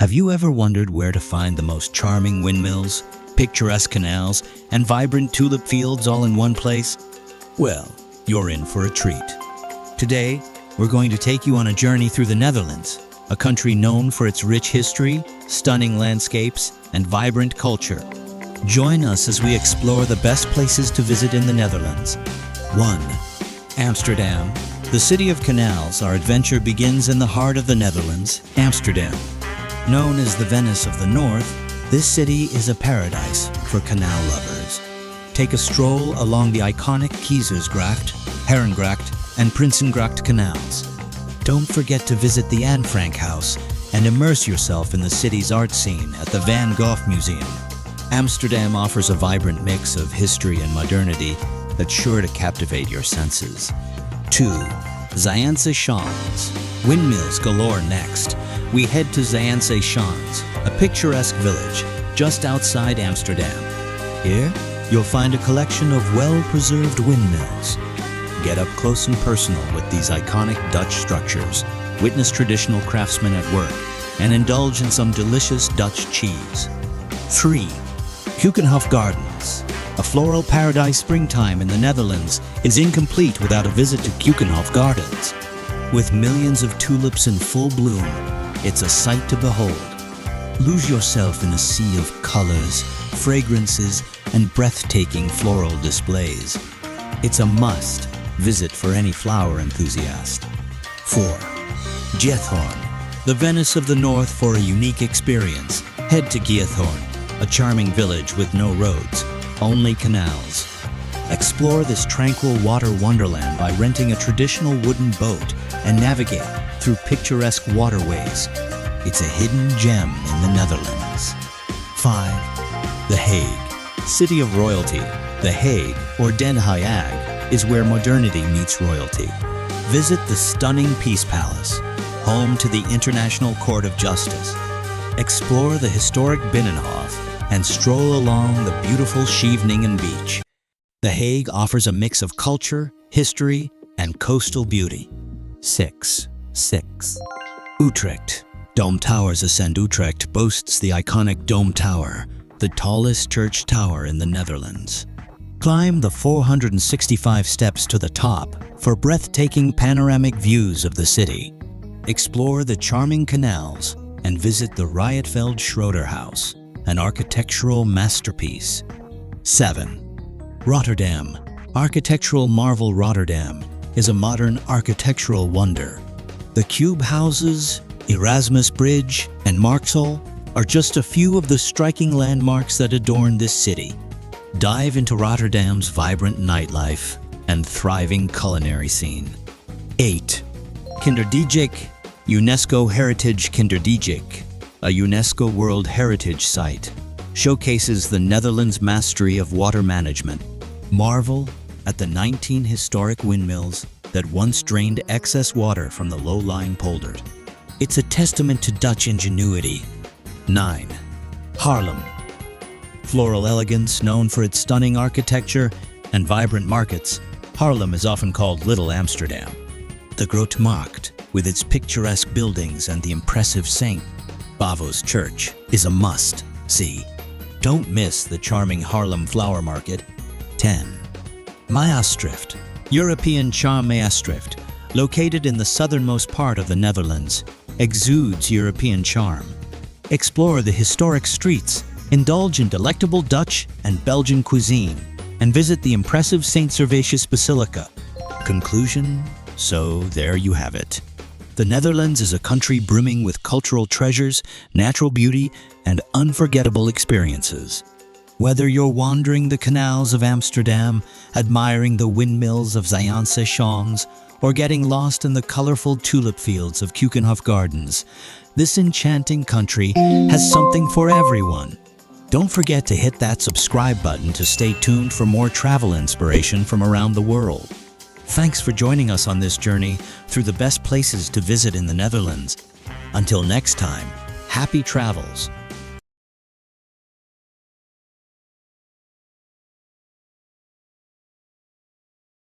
Have you ever wondered where to find the most charming windmills, picturesque canals, and vibrant tulip fields all in one place? Well, you're in for a treat. Today, we're going to take you on a journey through the Netherlands, a country known for its rich history, stunning landscapes, and vibrant culture. Join us as we explore the best places to visit in the Netherlands. 1. Amsterdam. The city of canals, our adventure begins in the heart of the Netherlands, Amsterdam. Known as the Venice of the North, this city is a paradise for canal lovers. Take a stroll along the iconic Keizersgracht, Herengracht, and Prinsengracht canals. Don't forget to visit the Anne Frank House and immerse yourself in the city's art scene at the Van Gogh Museum. Amsterdam offers a vibrant mix of history and modernity that's sure to captivate your senses. 2. Zijnse Schans. Windmills galore next. We head to Zijnse Schans, a picturesque village just outside Amsterdam. Here, you'll find a collection of well-preserved windmills. Get up close and personal with these iconic Dutch structures, witness traditional craftsmen at work, and indulge in some delicious Dutch cheese. 3. Keukenhof Gardens. A floral paradise springtime in the Netherlands is incomplete without a visit to Keukenhof Gardens. With millions of tulips in full bloom, it's a sight to behold. Lose yourself in a sea of colors, fragrances, and breathtaking floral displays. It's a must visit for any flower enthusiast. 4. Giethoorn. The Venice of the North for a unique experience. Head to Giethoorn, a charming village with no roads, only canals. Explore this tranquil water wonderland by renting a traditional wooden boat and navigate through picturesque waterways. It's a hidden gem in the Netherlands. 5. The Hague. City of royalty, The Hague, or Den Haag, is where modernity meets royalty. Visit the stunning Peace Palace, home to the International Court of Justice. Explore the historic Binnenhof and stroll along the beautiful Scheveningen beach. The Hague offers a mix of culture, history, and coastal beauty. 6. Utrecht. Dome Towers ascend. Utrecht boasts the iconic Dome Tower, the tallest church tower in the Netherlands. Climb the 465 steps to the top for breathtaking panoramic views of the city. Explore the charming canals and visit the Rietveld Schroeder House, an architectural masterpiece. 7. Rotterdam. Architectural marvel. Rotterdam is a modern architectural wonder. The cube houses, Erasmus Bridge, and Marktol are just a few of the striking landmarks that adorn this city. Dive into Rotterdam's vibrant nightlife and thriving culinary scene. 8. Kinderdijk. UNESCO Heritage. Kinderdijk, a UNESCO World Heritage Site, showcases the Netherlands' mastery of water management. Marvel at the 19 historic windmills that once drained excess water from the low-lying polders. It's a testament to Dutch ingenuity. 9. Haarlem. Floral elegance, known for its stunning architecture and vibrant markets, Haarlem is often called Little Amsterdam. The Grote Markt, with its picturesque buildings and the impressive St. Bavo's Church, is a must-see. Don't miss the charming Haarlem Flower Market. 10. Maastricht. European charm. Maastricht, located in the southernmost part of the Netherlands, exudes European charm. Explore the historic streets, indulge in delectable Dutch and Belgian cuisine, and visit the impressive St. Servatius Basilica. Conclusion? So there you have it. The Netherlands is a country brimming with cultural treasures, natural beauty, and unforgettable experiences. Whether you're wandering the canals of Amsterdam, admiring the windmills of Zijnse Schans, or getting lost in the colorful tulip fields of Keukenhof Gardens, this enchanting country has something for everyone. Don't forget to hit that subscribe button to stay tuned for more travel inspiration from around the world. Thanks for joining us on this journey through the best places to visit in the Netherlands. Until next time, happy travels.